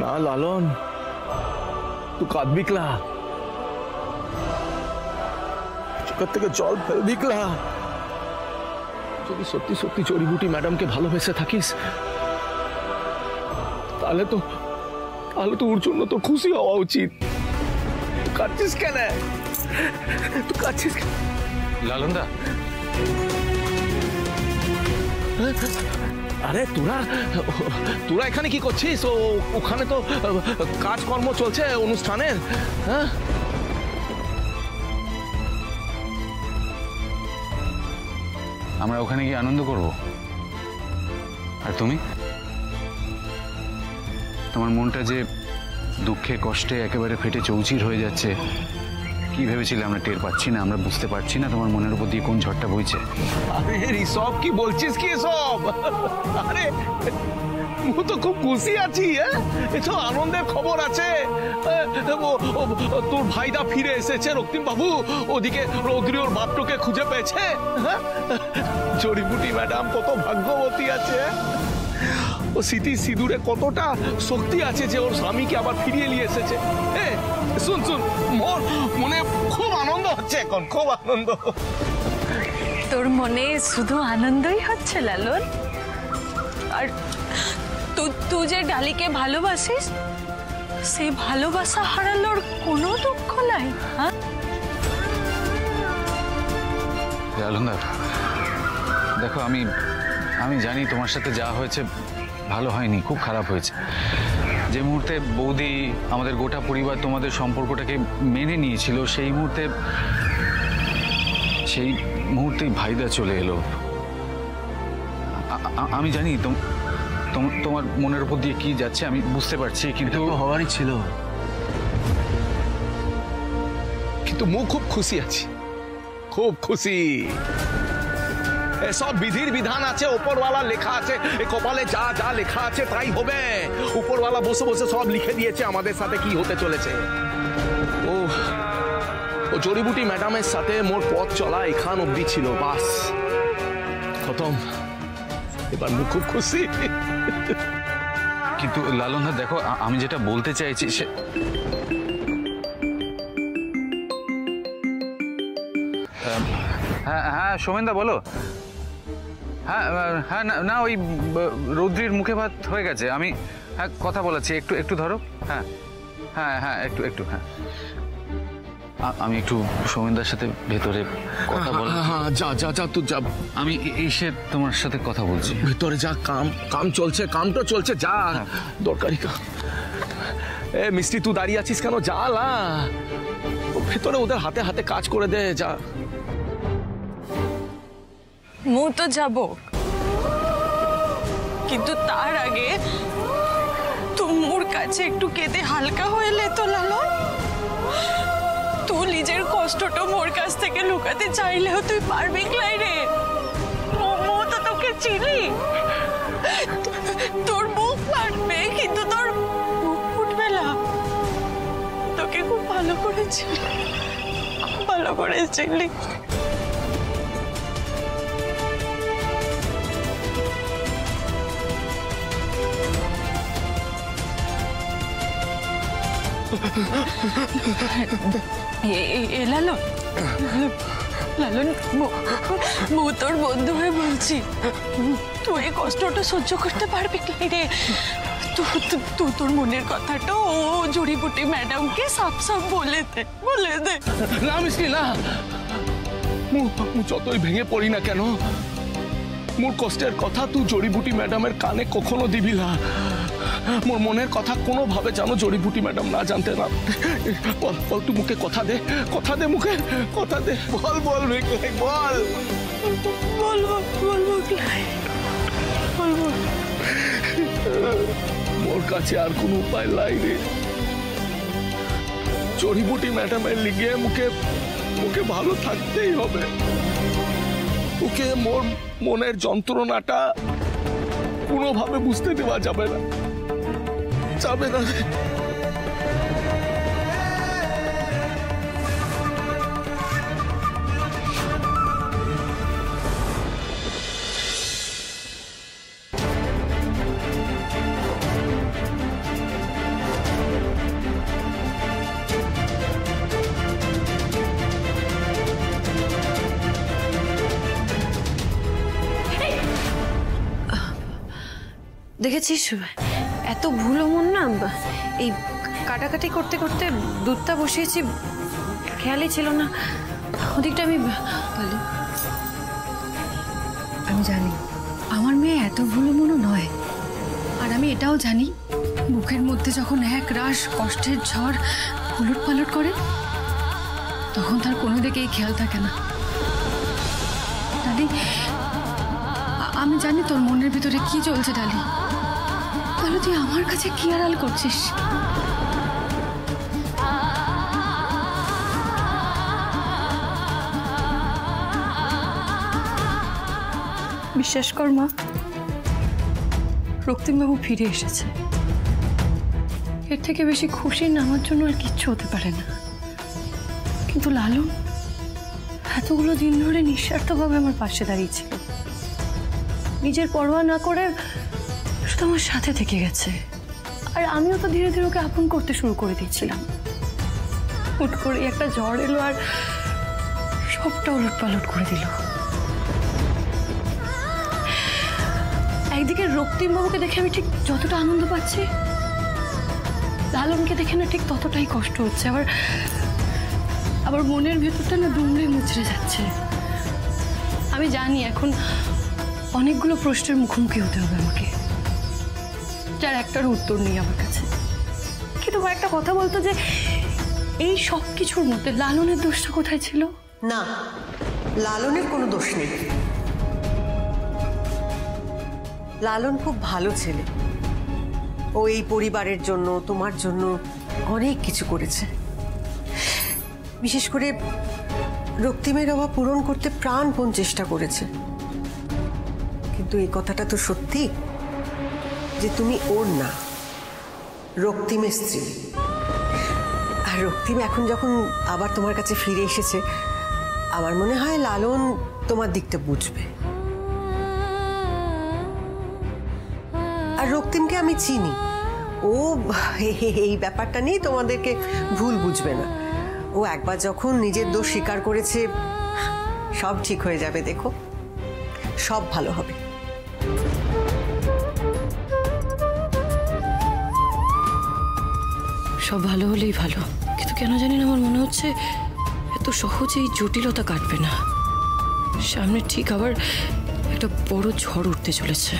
না লালন, তুই কাঁদবি ক্লা, চোখের থেকে জল ফেলবি ক্লা। যদি সত্যি সত্যি জড়িবুটি ম্যাডামকে ভালোবেসে থাকিস তাহলে তো ওর জন্য তো খুশি হওয়া উচিত। তুই কাঁদছিস কেন? তুই কাঁদছিস কেন? লালনদা, আরে তোরা এখানে কি করছিস? ওখানে তো কাজকর্ম চলছে অনুষ্ঠানের। হ্যাঁ, আমরা ওখানে গিয়ে আনন্দ করব। আর তুমি, তোমার মনটা যে দুঃখে কষ্টে একেবারে ফেটে চৌচির হয়ে যাচ্ছে, কি ভেবেছিলে আমরা টের পাচ্ছি না? আমরা বুঝতে পারছি না তোমার মনের উপর দিয়ে কোন ঝড়টা বইছে? আরে ঋষভ, কি বলছিস কি এসব? আরে আমি তো খুব খুশি আছি। এসব আনন্দের খবর আছে। তোর ভাইদা ফিরে এসেছে, রক্তিম বাবু। ওদিকে রৌদ্রি ওর বাপটাকে খুঁজে পেয়েছে। জড়িবুটি ম্যাডাম কত ভাগ্যবতী আছে। ও স্মৃতি সিঁদুরে কতটা শক্তি আছে যে ওর স্বামীকে আবার ফিরিয়ে নিয়ে এসেছে। শুন, মনে খুব আনন্দ হচ্ছে এখন, খুব আনন্দ। তোর মনে শুধু আনন্দই হচ্ছে লালন? আর তুই যে ডালিকে ভালোবাসিস, সেই ভালোবাসা হারানোর কোনো দুঃখ নাই? হ্যাঁ লালনদা, দেখো আমি জানি তোমার সাথে যা হয়েছে ভালো হয়নি, খুব খারাপ হয়েছে। যে মুহূর্তে বৌদি আমাদের গোটা পরিবার তোমাদের সম্পর্কটাকে মেনে নিয়েছিল, সেই মুহূর্তেই ভাইদা চলে এলো। আমি জানি তোমার মনের উপর দিয়ে কি যাচ্ছে, আমি বুঝতে পারছি, কিন্তু হওয়ারই ছিল। কিন্তু মু খুব খুশি আছি, খুব খুশি। সব বিধির বিধান আছে, উপরওয়ালা লেখা আছে, কপালে যা যা লেখা আছে তাই হবে। উপরওয়ালা বসে বসে সব লিখে দিয়েছে আমাদের সাথে কি হতে চলেছে। ও জড়িবুটি ম্যাডামের সাথে মোর পথ চলা এখান অব্দি ছিল, বাস খতম। এবার মু খুব খুশি। কিন্তু লালনদা দেখো, আমি যেটা বলতে চাইছি সে হ্যাঁ সোমেনদা বলো। হ্যাঁ না ওই রৌদ্রির মুখে ভাত হয়ে গেছে। আমি কথা বলাচ্ছি, একটু ধরো। হ্যাঁ একটু হ্যাঁ, আমি একটু সোমেনদার সাথে ভেতরে কথা বল। যা তুই যা, আমি এসে তোমার সাথে কথা বলছি। ভেতরে যা, কাম চলছে, কামটা চলছে, যা দরকারি কাম। মিষ্টি তুই দাঁড়িয়ে আছিস কেন? যা না ভেতরে, ওদের হাতে হাতে কাজ করে দে, যা। মু তো যাব, কিন্তু তার আগে তোর কাছে একটু কেঁদে হালকা হইলে তো লালন। তুই নিজের কষ্টটা মোর কাছ থেকে লুকাতে চাইলেও তুই পারবি ক্লাই রে। মু তো তোকে চিনি, তোর মুখ ফাটবে কিন্তু তোর মুখ ফুটবে না। তোকে খুব ভালো করেছিলি। লালন, মু তোর বন্ধু হয়ে বলছি, তুই এই কষ্টটা সহ্য করতে পারবি রে? তুই তোর মনের কথাটা ও জড়িবুটি ম্যাডামকে সাফ বলে দে। না মিষ্টি না, যতই ভেঙে পড়ি না কেন, মোর কষ্টের কথা তুই জড়িবুটি ম্যাডামের কানে কখনো দিবি না। মোর মনের কথা কোনো ভাবে জানো জড়িবুটি ম্যাডাম না জানতে না। বল তুই মুখে কথা দে, মুখে কথা দে। বল মোর কাছে আর কোনো উপায় নাই রে। জড়িবুটি ম্যাডামের লিগে মুখে ভালো থাকতেই হবে। ওকে মোর মনের যন্ত্রণাটা কোনোভাবে বুঝতে দেওয়া যাবে না। দেখেছিস এত ভুলো মন না, এই কাটাকাটি করতে করতে দুধটা বসিয়েছি, খেয়ালই ছিল না ওদিকটা। আমি জানি আমার মেয়ে এত ভুলো মনো নয়, আর আমি এটাও জানি মুখের মধ্যে যখন এক রাশ কষ্টের ঝড় উলট পালট করে তখন তার কোনো দিকেই খেয়াল থাকে না। ডালি, আমি জানি তোর মনের ভিতরে কি চলছে ডালি, তাহলে তুই আমার কাছে কি আড়াল করছিস? বিশ্বাস কর মা, রক্তিমবাবু ফিরে এসেছে। এর থেকে বেশি খুশি না আমার জন্য আর কিচ্ছু হতে পারে না। কিন্তু লালন এতগুলো দিন ধরে নিঃস্বার্থভাবে আমার পাশে দাঁড়িয়েছিল, নিজের পরোয়া না করে শুধু আমার সাথে থেকে গেছে। আর আমিও তো ধীরে ধীরে ওকে আপন করতে শুরু করে দিচ্ছিলাম। হুট করে একটা ঝড় এলো আর সবটা উলট পালট করে দিল। একদিকে রক্তিমবাবুকে দেখে আমি ঠিক যতটা আনন্দ পাচ্ছি, লালনকে দেখে না ঠিক ততটাই কষ্ট হচ্ছে। আবার মনের ভেতরটা না দুমড়ে মুচড়ে যাচ্ছে। আমি জানি এখন অনেকগুলো প্রশ্নের মুখোমুখি হতে হবে আমাকে, যার একটার উত্তর নেই আমার কাছে। কিন্তু একটা কথা বলতো যে এই সব কিছুর মধ্যে লালনের দোষটা কোথায় ছিল? না, লালনের কোনো দোষ নেই। লালন খুব ভালো ছেলে, ও এই পরিবারের জন্য, তোমার জন্য অনেক কিছু করেছে। বিশেষ করে রক্তিমের অভাব পূরণ করতে প্রাণপণ চেষ্টা করেছে। কিন্তু এই কথাটা তো সত্যি যে তুমি ওর না, রক্তিমের স্ত্রী। আর রক্তিম এখন যখন আবার তোমার কাছে ফিরে এসেছে, আমার মনে হয় লালন তোমার দিকটা বুঝবে। আর রক্তিমকে আমি চিনি, ও এই ব্যাপারটা নিয়ে তোমাদেরকে ভুল বুঝবে না। ও একবার যখন নিজের দোষ স্বীকার করেছে, সব ঠিক হয়ে যাবে। দেখো, সব ভালো হবে। সব ভালো হলেই ভালো, কিন্তু কেন জানি না আমার মনে হচ্ছে এত সহজেই জটিলতা কাটবে না। সামনে ঠিক আবার একটা বড় ঝড় উঠতে চলেছে।